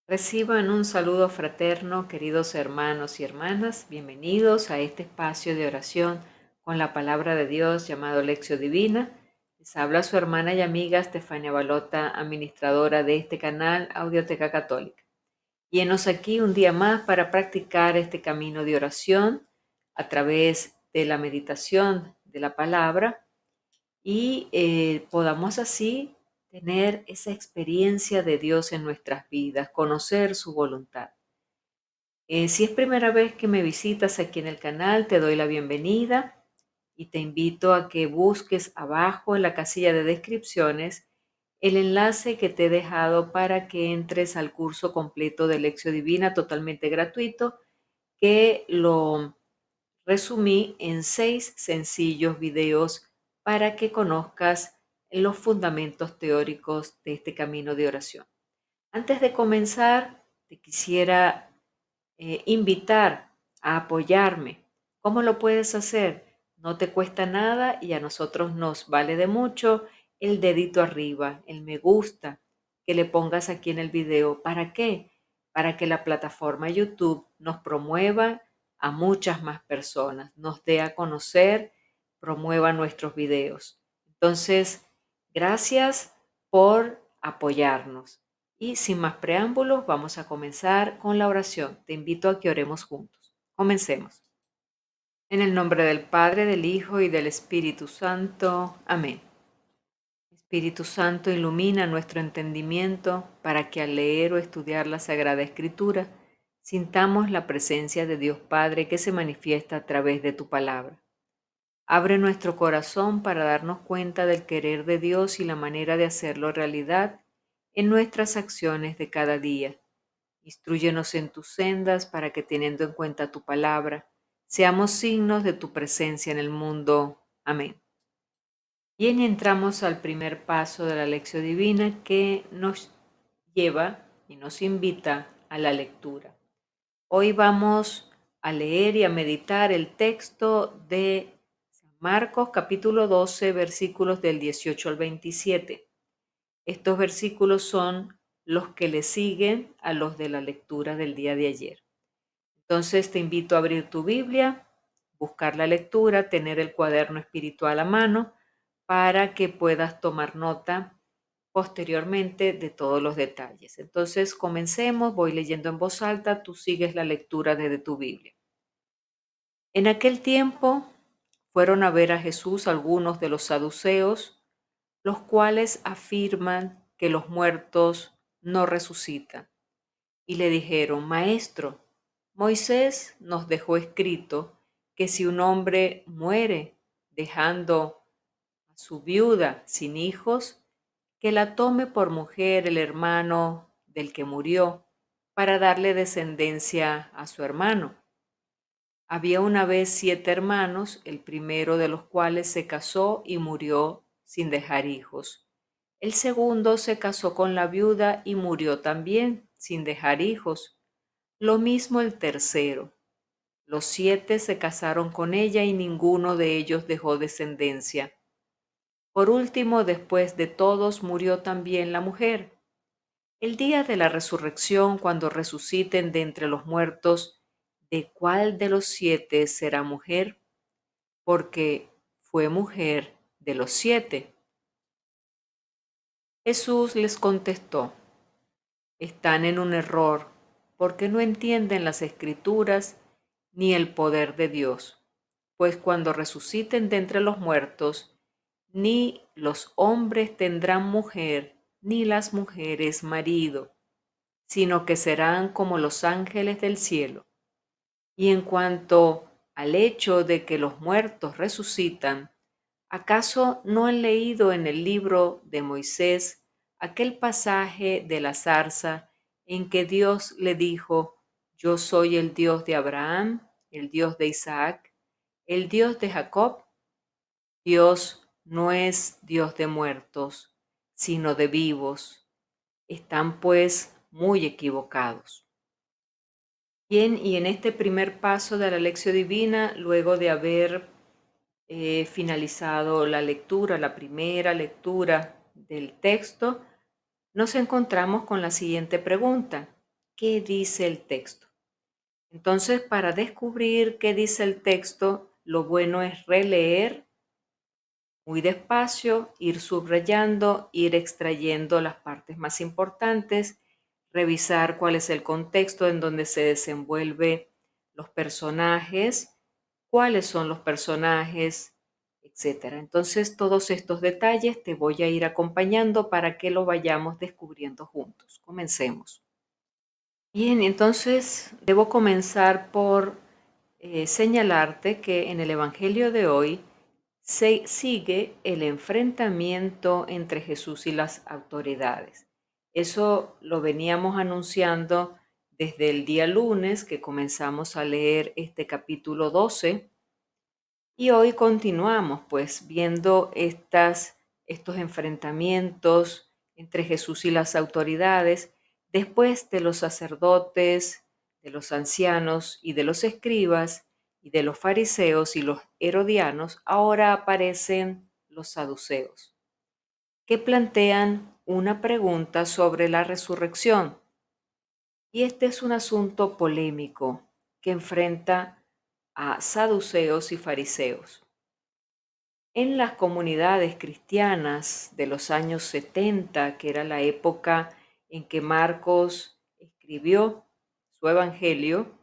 Reciban un saludo fraterno, queridos hermanos y hermanas. Bienvenidos a este espacio de oración con la palabra de Dios llamado Lección Divina. Les habla su hermana y amiga Estefania Balota, administradora de este canal Audioteca Católica. Y henos aquí un día más para practicar este camino de oración a través de la meditación de la palabra y podamos así tener esa experiencia de Dios en nuestras vidas, conocer su voluntad. Si es primera vez que me visitas aquí en el canal, te doy la bienvenida y te invito a que busques abajo en la casilla de descripciones el enlace que te he dejado para que entres al curso completo de Lección Divina totalmente gratuito, que lo resumí en 6 sencillos videos para que conozcas los fundamentos teóricos de este camino de oración. Antes de comenzar, te quisiera invitar a apoyarme. ¿Cómo lo puedes hacer? No te cuesta nada y a nosotros nos vale de mucho el dedito arriba, el me gusta que le pongas aquí en el video. ¿Para qué? Para que la plataforma YouTube nos promueva a muchas más personas, nos dé a conocer, promueva nuestros videos. Entonces, gracias por apoyarnos. Y sin más preámbulos, vamos a comenzar con la oración. Te invito a que oremos juntos. Comencemos. En el nombre del Padre, del Hijo y del Espíritu Santo. Amén. Espíritu Santo, ilumina nuestro entendimiento para que al leer o estudiar la Sagrada Escritura sintamos la presencia de Dios Padre que se manifiesta a través de tu palabra. Abre nuestro corazón para darnos cuenta del querer de Dios y la manera de hacerlo realidad en nuestras acciones de cada día. Instrúyenos en tus sendas para que, teniendo en cuenta tu palabra, seamos signos de tu presencia en el mundo. Amén. Bien, y entramos al primer paso de la lección divina que nos lleva y nos invita a la lectura. Hoy vamos a leer y a meditar el texto de San Marcos capítulo 12 versículos del 18 al 27. Estos versículos son los que le siguen a los de la lectura del día de ayer. Entonces te invito a abrir tu Biblia, buscar la lectura, tener el cuaderno espiritual a mano para que puedas tomar nota posteriormente de todos los detalles. Entonces comencemos, voy leyendo en voz alta, tú sigues la lectura desde tu Biblia. En aquel tiempo fueron a ver a Jesús algunos de los saduceos, los cuales afirman que los muertos no resucitan. Y le dijeron: Maestro, Moisés nos dejó escrito que si un hombre muere dejando a su viuda sin hijos, que la tome por mujer el hermano del que murió, para darle descendencia a su hermano. Había una vez 7 hermanos, el primero de los cuales se casó y murió sin dejar hijos. El segundo se casó con la viuda y murió también sin dejar hijos. Lo mismo el tercero. Los 7 se casaron con ella y ninguno de ellos dejó descendencia. Por último, después de todos, murió también la mujer. El día de la resurrección, cuando resuciten de entre los muertos, ¿de cuál de los 7 será mujer? Porque fue mujer de los 7. Jesús les contestó: están en un error, porque no entienden las Escrituras ni el poder de Dios. Pues cuando resuciten de entre los muertos, ni los hombres tendrán mujer, ni las mujeres marido, sino que serán como los ángeles del cielo. Y en cuanto al hecho de que los muertos resucitan, ¿acaso no han leído en el libro de Moisés aquel pasaje de la zarza en que Dios le dijo: Yo soy el Dios de Abraham, el Dios de Isaac, el Dios de Jacob? Dios no es Dios de muertos, sino de vivos. Están pues muy equivocados. Bien, y en este primer paso de la lección divina, luego de haber finalizado la lectura, la primera lectura del texto, nos encontramos con la siguiente pregunta: qué dice el texto. Entonces, para descubrir qué dice el texto, lo bueno es releer muy despacio, ir subrayando, ir extrayendo las partes más importantes, revisar cuál es el contexto en donde se desenvuelve los personajes, cuáles son los personajes, etcétera. Entonces, todos estos detalles te voy a ir acompañando para que lo vayamos descubriendo juntos. Comencemos. Bien, entonces debo comenzar por señalarte que en el Evangelio de hoy se sigue el enfrentamiento entre Jesús y las autoridades. Eso lo veníamos anunciando desde el día lunes que comenzamos a leer este capítulo 12 y hoy continuamos pues viendo estos enfrentamientos entre Jesús y las autoridades después de los sacerdotes, de los ancianos y de los escribas y de los fariseos y los herodianos, ahora aparecen los saduceos, que plantean una pregunta sobre la resurrección. Y este es un asunto polémico que enfrenta a saduceos y fariseos. En las comunidades cristianas de los años 70, que era la época en que Marcos escribió su evangelio,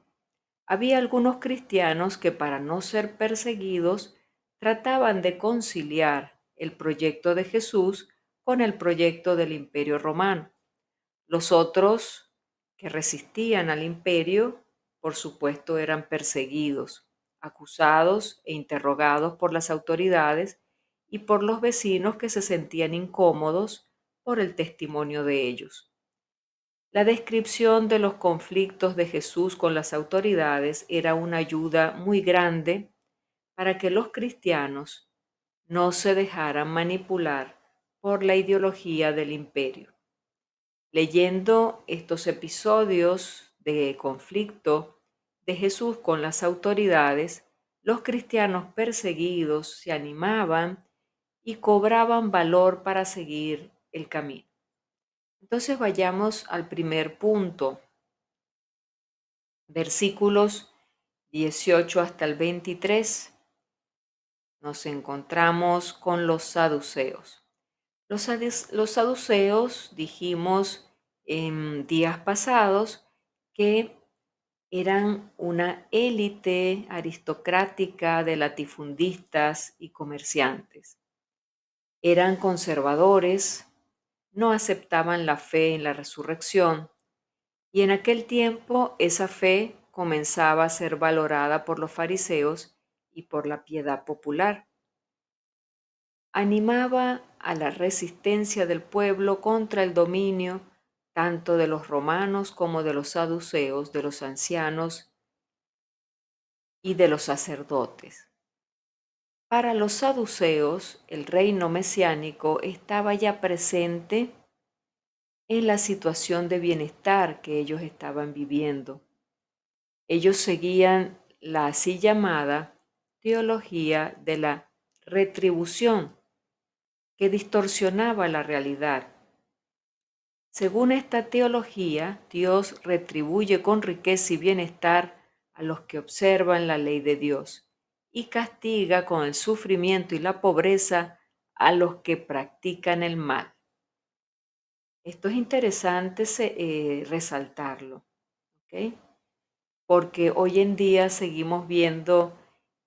había algunos cristianos que para no ser perseguidos trataban de conciliar el proyecto de Jesús con el proyecto del Imperio Romano. Los otros que resistían al imperio, por supuesto, eran perseguidos, acusados e interrogados por las autoridades y por los vecinos que se sentían incómodos por el testimonio de ellos. La descripción de los conflictos de Jesús con las autoridades era una ayuda muy grande para que los cristianos no se dejaran manipular por la ideología del imperio. Leyendo estos episodios de conflicto de Jesús con las autoridades, los cristianos perseguidos se animaban y cobraban valor para seguir el camino. Entonces vayamos al primer punto, versículos 18 hasta el 23. Nos encontramos con los saduceos. Los saduceos, dijimos en días pasados, que eran una élite aristocrática de latifundistas y comerciantes. Eran conservadores, no aceptaban la fe en la resurrección y en aquel tiempo esa fe comenzaba a ser valorada por los fariseos y por la piedad popular. Animaba a la resistencia del pueblo contra el dominio tanto de los romanos como de los saduceos, de los ancianos y de los sacerdotes. Para los saduceos, el reino mesiánico estaba ya presente en la situación de bienestar que ellos estaban viviendo. Ellos seguían la así llamada teología de la retribución, que distorsionaba la realidad. Según esta teología, Dios retribuye con riqueza y bienestar a los que observan la ley de Dios y castiga con el sufrimiento y la pobreza a los que practican el mal. Esto es interesante resaltarlo, ¿ok? Porque hoy en día seguimos viendo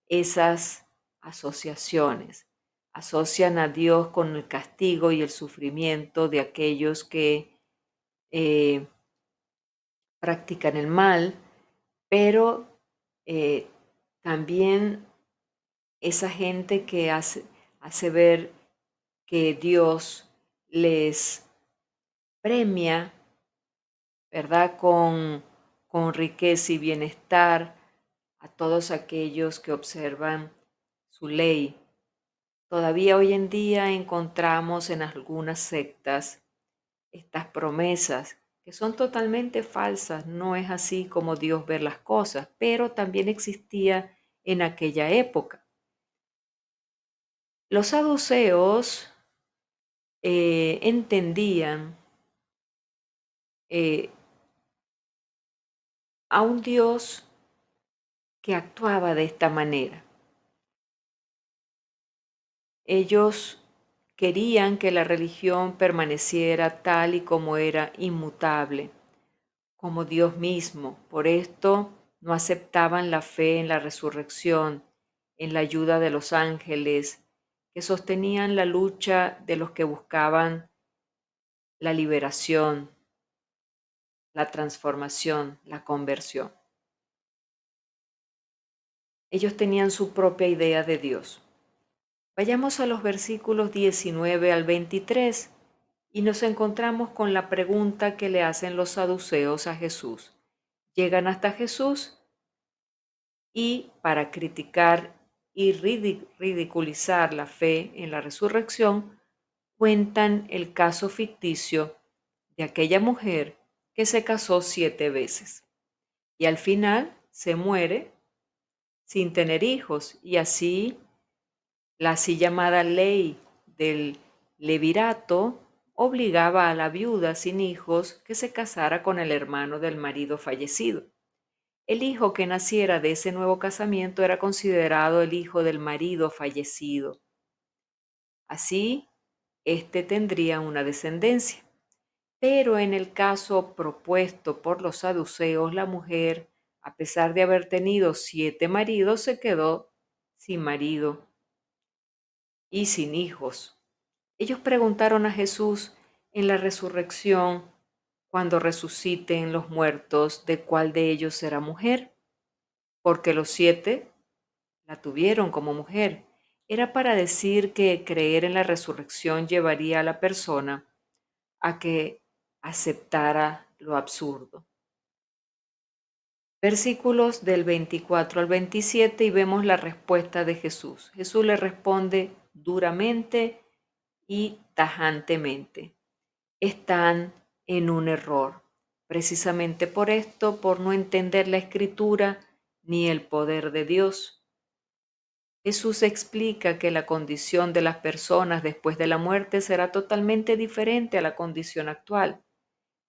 esas asociaciones. Asocian a Dios con el castigo y el sufrimiento de aquellos que eh, practican el mal, pero eh, también esa gente que hace ver que Dios les premia, ¿verdad? Con riqueza y bienestar a todos aquellos que observan su ley. Todavía hoy en día encontramos en algunas sectas estas promesas que son totalmente falsas, no es así como Dios ve las cosas, pero también existía en aquella época. Los saduceos entendían eh, a un Dios que actuaba de esta manera. Ellos querían que la religión permaneciera tal y como era, inmutable, como Dios mismo. Por esto no aceptaban la fe en la resurrección, en la ayuda de los ángeles, que sostenían la lucha de los que buscaban la liberación, la transformación, la conversión. Ellos tenían su propia idea de Dios. Vayamos a los versículos 19 al 23 y nos encontramos con la pregunta que le hacen los saduceos a Jesús. Llegan hasta Jesús y para criticar y ridiculizar la fe en la resurrección, cuentan el caso ficticio de aquella mujer que se casó 7 veces y al final se muere sin tener hijos, y así la así llamada ley del levirato obligaba a la viuda sin hijos que se casara con el hermano del marido fallecido. El hijo que naciera de ese nuevo casamiento era considerado el hijo del marido fallecido. Así, éste tendría una descendencia. Pero en el caso propuesto por los saduceos, la mujer, a pesar de haber tenido 7 maridos, se quedó sin marido y sin hijos. Ellos preguntaron a Jesús en la resurrección, cuando resuciten los muertos, de cuál de ellos será mujer, porque los 7 la tuvieron como mujer. Era para decir que creer en la resurrección llevaría a la persona a que aceptara lo absurdo. Versículos del 24 al 27 y vemos la respuesta de Jesús. Jesús le responde duramente y tajantemente: están en un error. Precisamente por esto, por no entender la Escritura ni el poder de Dios. Jesús explica que la condición de las personas después de la muerte será totalmente diferente a la condición actual.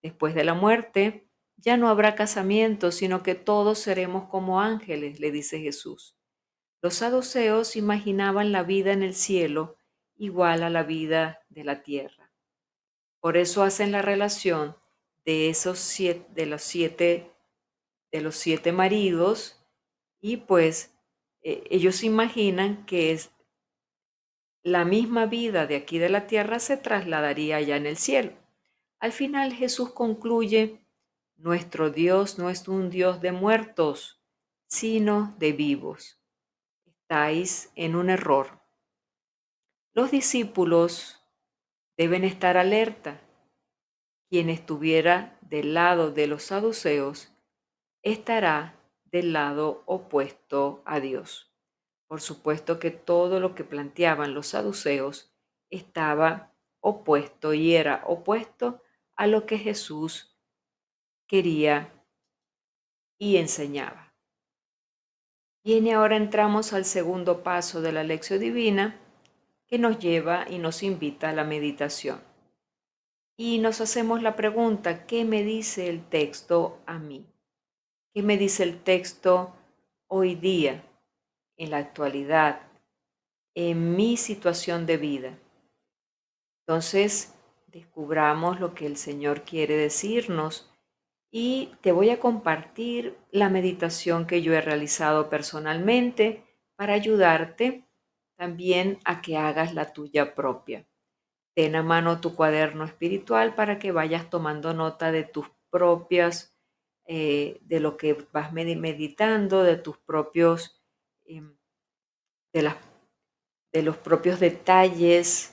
Después de la muerte ya no habrá casamiento, sino que todos seremos como ángeles, le dice Jesús. Los saduceos imaginaban la vida en el cielo igual a la vida de la tierra. Por eso hacen la relación de esos siete maridos, y pues ellos imaginan que es la misma vida de aquí de la tierra se trasladaría allá en el cielo. Al final Jesús concluye: nuestro Dios no es un Dios de muertos, sino de vivos. Estáis en un error. Los discípulos deben estar alerta. Quien estuviera del lado de los saduceos estará del lado opuesto a Dios. Por supuesto que todo lo que planteaban los saduceos estaba opuesto y era opuesto a lo que Jesús quería y enseñaba. Bien, y ahora entramos al segundo paso de la lección divina, que nos lleva y nos invita a la meditación. Y nos hacemos la pregunta: ¿qué me dice el texto a mí? ¿Qué me dice el texto hoy día, en la actualidad, en mi situación de vida? Entonces, descubramos lo que el Señor quiere decirnos, y te voy a compartir la meditación que yo he realizado personalmente para ayudarte también a que hagas la tuya propia. Ten a mano tu cuaderno espiritual para que vayas tomando nota de tus propias, de lo que vas meditando, de tus propios, em, de las, de los propios detalles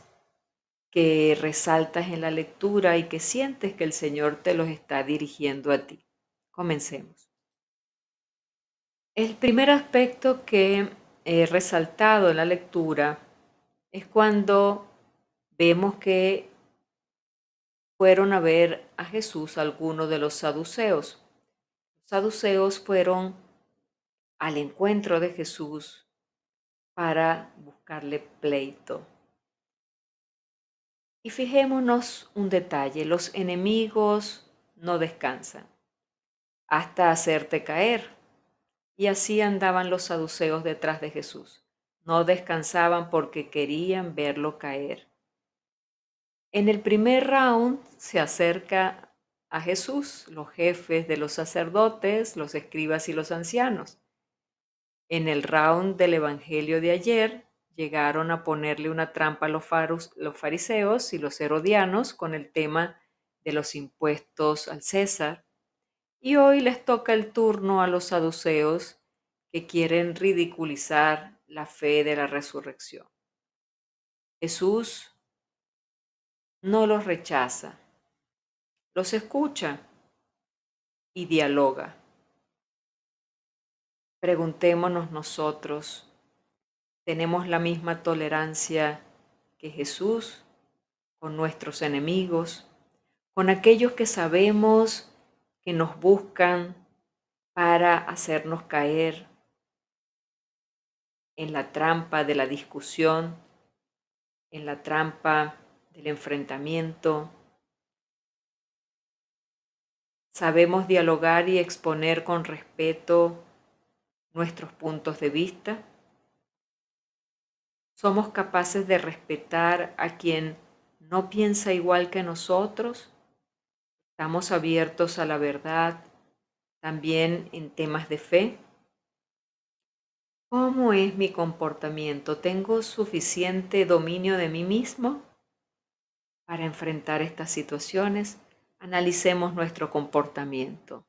que resaltas en la lectura y que sientes que el Señor te los está dirigiendo a ti. Comencemos. El primer aspecto que he resaltado en la lectura es cuando vemos que fueron a ver a Jesús algunos de los saduceos. Los saduceos fueron al encuentro de Jesús para buscarle pleito. Y fijémonos un detalle: los enemigos no descansan. hasta hacerte caer. Y así andaban los saduceos detrás de Jesús. No descansaban porque querían verlo caer. En el primer round se acerca a Jesús los jefes de los sacerdotes, los escribas y los ancianos. En el round del Evangelio de ayer llegaron a ponerle una trampa a los fariseos y los herodianos con el tema de los impuestos al César. Y hoy les toca el turno a los saduceos que quieren ridiculizar la fe de la resurrección. Jesús no los rechaza, los escucha y dialoga. Preguntémonos nosotros, ¿tenemos la misma tolerancia que Jesús con nuestros enemigos, con aquellos que sabemos que nos buscan para hacernos caer en la trampa de la discusión, en la trampa del enfrentamiento? ¿Sabemos dialogar y exponer con respeto nuestros puntos de vista? ¿Somos capaces de respetar a quien no piensa igual que nosotros? ¿Estamos abiertos a la verdad también en temas de fe? ¿Cómo es mi comportamiento? ¿Tengo suficiente dominio de mí mismo para enfrentar estas situaciones? Analicemos nuestro comportamiento.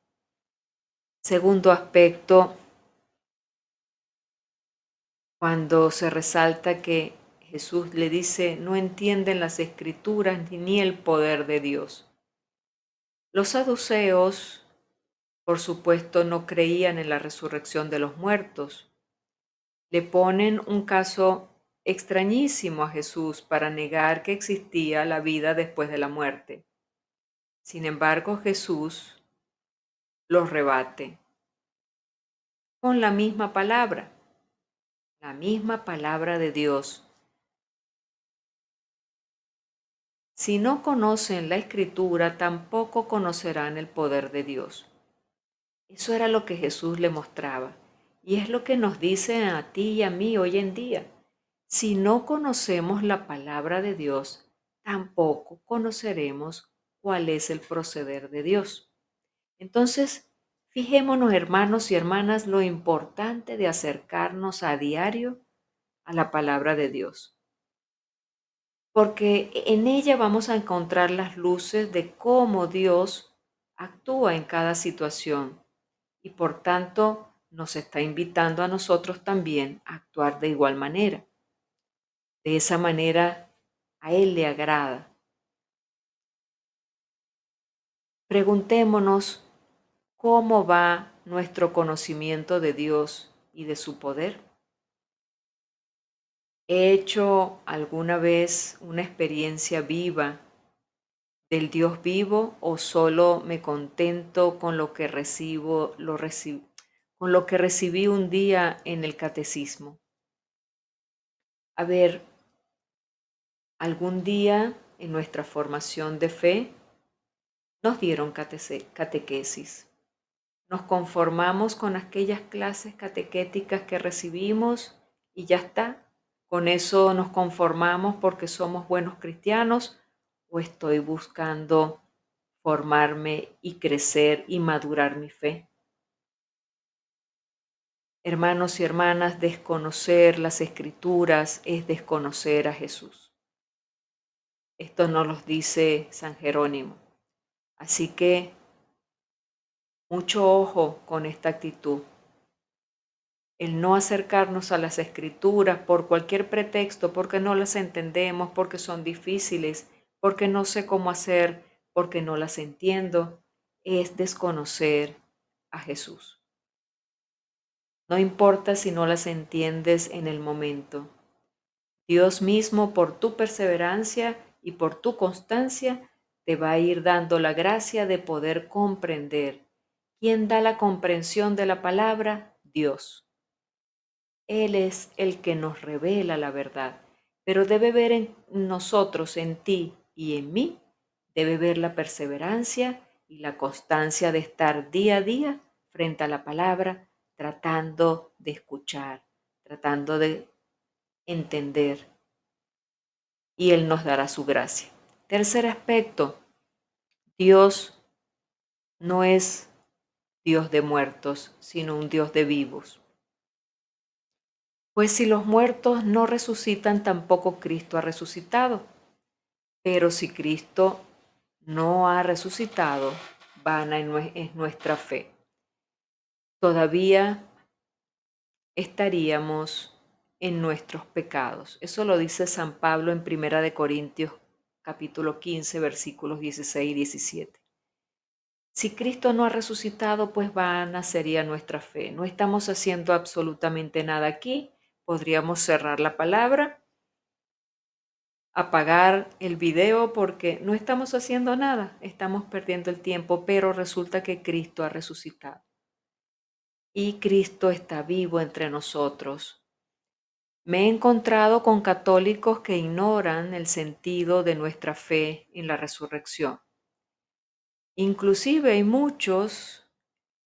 Segundo aspecto, cuando se resalta que Jesús le dice, no entienden las escrituras ni el poder de Dios. Los saduceos, por supuesto, no creían en la resurrección de los muertos. Le ponen un caso extrañísimo a Jesús para negar que existía la vida después de la muerte. Sin embargo, Jesús los rebate con la misma palabra de Dios. Si no conocen la Escritura, tampoco conocerán el poder de Dios. Eso era lo que Jesús le mostraba. Y es lo que nos dice a ti y a mí hoy en día. Si no conocemos la palabra de Dios, tampoco conoceremos cuál es el proceder de Dios. Entonces, fijémonos, hermanos y hermanas, lo importante de acercarnos a diario a la palabra de Dios, porque en ella vamos a encontrar las luces de cómo Dios actúa en cada situación y por tanto nos está invitando a nosotros también a actuar de igual manera. De esa manera a Él le agrada. Preguntémonos cómo va nuestro conocimiento de Dios y de su poder. ¿He hecho alguna vez una experiencia viva del Dios vivo o solo me contento con lo que con lo que recibí un día en el catecismo? A ver, algún día en nuestra formación de fe nos dieron catequesis. Nos conformamos con aquellas clases catequéticas que recibimos y ya está. Con eso nos conformamos porque somos buenos cristianos o estoy buscando formarme y crecer y madurar mi fe. Hermanos y hermanas, desconocer las escrituras es desconocer a Jesús. Esto nos lo dice San Jerónimo. Así que mucho ojo con esta actitud. El no acercarnos a las escrituras por cualquier pretexto, porque no las entendemos, porque son difíciles, porque no sé cómo hacer, porque no las entiendo, es desconocer a Jesús. No importa si no las entiendes en el momento. Dios mismo, por tu perseverancia y por tu constancia, te va a ir dando la gracia de poder comprender. ¿Quién da la comprensión de la palabra? Dios. Él es el que nos revela la verdad, pero debe ver en nosotros, en ti y en mí, debe ver la perseverancia y la constancia de estar día a día frente a la palabra, tratando de escuchar, tratando de entender, y Él nos dará su gracia. Tercer aspecto, Dios no es Dios de muertos, sino un Dios de vivos. Pues si los muertos no resucitan, tampoco Cristo ha resucitado. Pero si Cristo no ha resucitado, vana es nuestra fe. Todavía estaríamos en nuestros pecados. Eso lo dice San Pablo en Primera de Corintios, capítulo 15, versículos 16 y 17. Si Cristo no ha resucitado, pues vana sería nuestra fe. No estamos haciendo absolutamente nada aquí. Podríamos cerrar la palabra, apagar el video porque no estamos haciendo nada, estamos perdiendo el tiempo, pero resulta que Cristo ha resucitado y Cristo está vivo entre nosotros. Me he encontrado con católicos que ignoran el sentido de nuestra fe en la resurrección. Inclusive hay muchos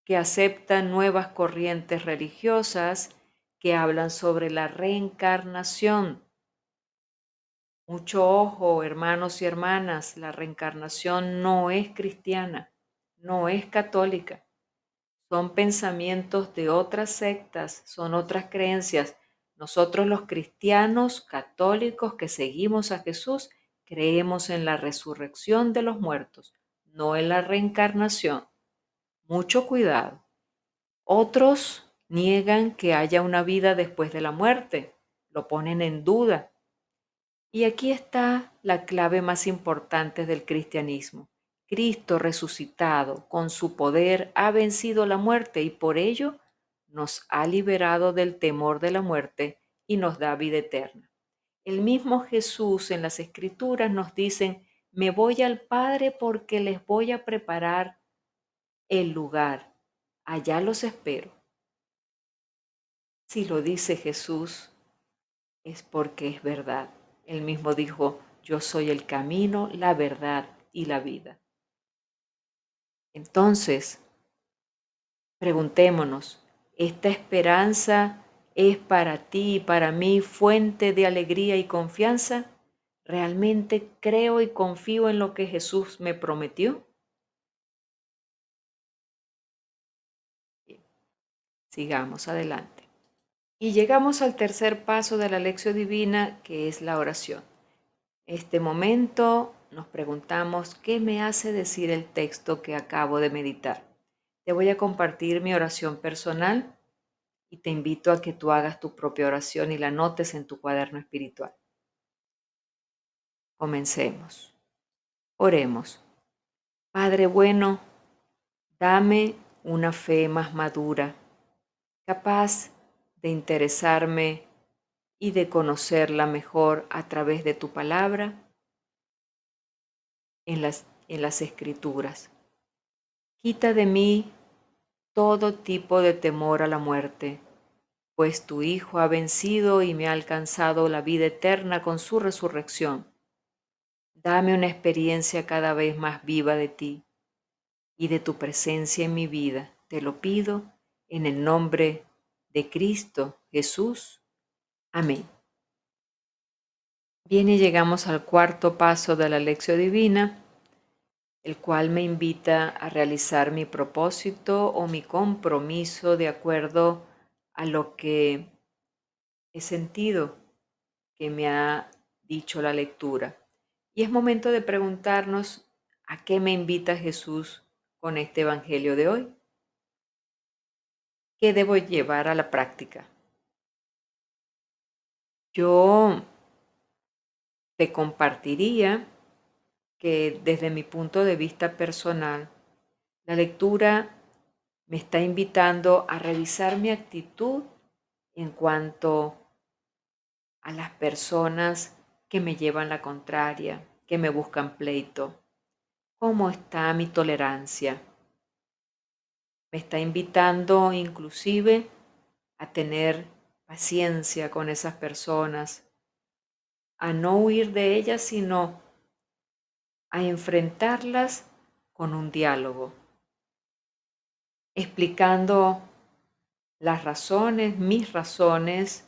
que aceptan nuevas corrientes religiosas que hablan sobre la reencarnación. Mucho ojo, hermanos y hermanas, la reencarnación no es cristiana, no es católica. Son pensamientos de otras sectas, son otras creencias. Nosotros los cristianos católicos que seguimos a Jesús creemos en la resurrección de los muertos, no en la reencarnación. Mucho cuidado. Otros niegan que haya una vida después de la muerte, lo ponen en duda. Y aquí está la clave más importante del cristianismo. Cristo resucitado con su poder ha vencido la muerte y por ello nos ha liberado del temor de la muerte y nos da vida eterna. El mismo Jesús en las Escrituras nos dice, me voy al Padre porque les voy a preparar el lugar. Allá los espero. Si lo dice Jesús, es porque es verdad. Él mismo dijo, yo soy el camino, la verdad y la vida. Entonces, preguntémonos, ¿esta esperanza es para ti y para mí fuente de alegría y confianza? ¿Realmente creo y confío en lo que Jesús me prometió? Bien, sigamos adelante. Y llegamos al tercer paso de la lección divina, que es la oración. Este momento nos preguntamos, ¿qué me hace decir el texto que acabo de meditar? Te voy a compartir mi oración personal y te invito a que tú hagas tu propia oración y la anotes en tu cuaderno espiritual. Comencemos. Oremos. Padre bueno, dame una fe más madura, capaz de interesarme y de conocerla mejor a través de tu palabra en las escrituras. Quita de mí todo tipo de temor a la muerte, pues tu Hijo ha vencido y me ha alcanzado la vida eterna con su resurrección. Dame una experiencia cada vez más viva de ti y de tu presencia en mi vida. Te lo pido en el nombre de Cristo Jesús. Amén. Bien, y llegamos al cuarto paso de la lección divina, el cual me invita a realizar mi propósito o mi compromiso de acuerdo a lo que he sentido que me ha dicho la lectura. Y es momento de preguntarnos a qué me invita Jesús con este Evangelio de hoy. ¿Qué debo llevar a la práctica? Yo te compartiría que desde mi punto de vista personal, la lectura me está invitando a revisar mi actitud en cuanto a las personas que me llevan la contraria, que me buscan pleito. ¿Cómo está mi tolerancia? Me está invitando inclusive a tener paciencia con esas personas, a no huir de ellas, sino a enfrentarlas con un diálogo, explicando las razones, mis razones,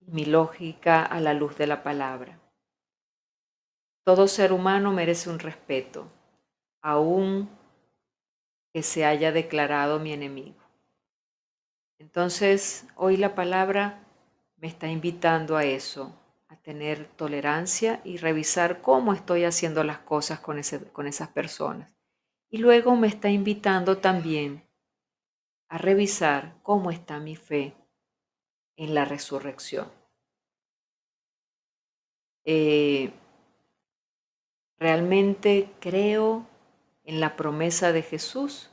mi lógica a la luz de la palabra. Todo ser humano merece un respeto, aun que se haya declarado mi enemigo. Entonces, hoy la palabra me está invitando a eso, a tener tolerancia y revisar cómo estoy haciendo las cosas con esas personas. Y luego me está invitando también a revisar cómo está mi fe en la resurrección. Eh, Realmente creo en la promesa de Jesús,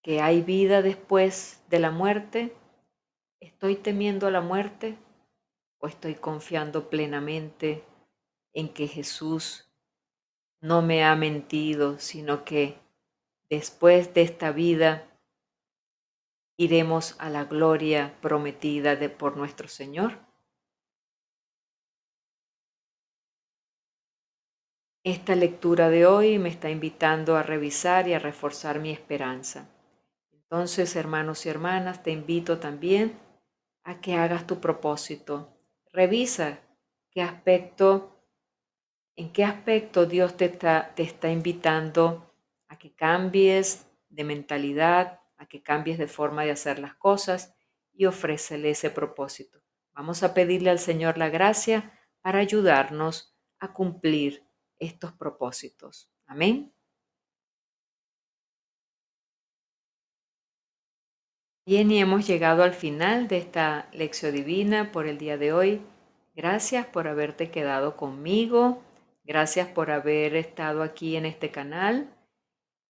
que hay vida después de la muerte. ¿Estoy temiendo a la muerte o estoy confiando plenamente en que Jesús no me ha mentido, sino que después de esta vida iremos a la gloria prometida por nuestro Señor? Esta lectura de hoy me está invitando a revisar y a reforzar mi esperanza. Entonces, hermanos y hermanas, te invito también a que hagas tu propósito. Revisa qué aspecto, en qué aspecto Dios te está invitando a que cambies de mentalidad, a que cambies de forma de hacer las cosas y ofrécele ese propósito. Vamos a pedirle al Señor la gracia para ayudarnos a cumplir estos propósitos. Amén. Bien, y hemos llegado al final de esta lección divina por el día de hoy. Gracias por haberte quedado conmigo. Gracias por haber estado aquí en este canal.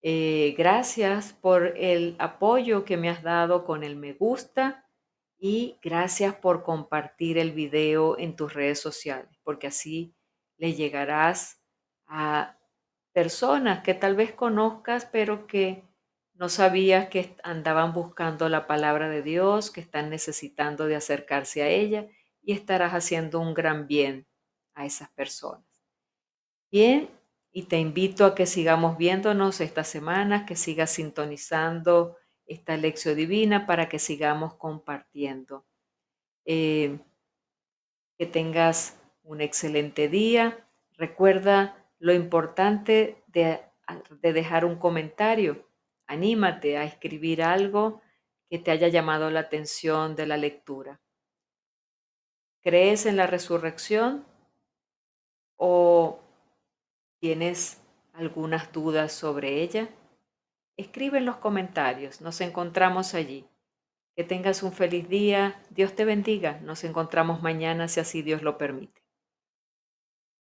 Gracias por el apoyo que me has dado con el me gusta y gracias por compartir el video en tus redes sociales, porque así le llegarás a personas que tal vez conozcas, pero que no sabías que andaban buscando la palabra de Dios, que están necesitando de acercarse a ella y estarás haciendo un gran bien a esas personas. Bien, y te invito a que sigamos viéndonos estas semanas, que sigas sintonizando esta lección divina para que sigamos compartiendo. Eh, que tengas un excelente día. Recuerda lo importante de dejar un comentario. Anímate a escribir algo que te haya llamado la atención de la lectura. ¿Crees en la resurrección o tienes algunas dudas sobre ella? Escribe en los comentarios. Nos encontramos allí. Que tengas un feliz día. Dios te bendiga. Nos encontramos mañana si así Dios lo permite.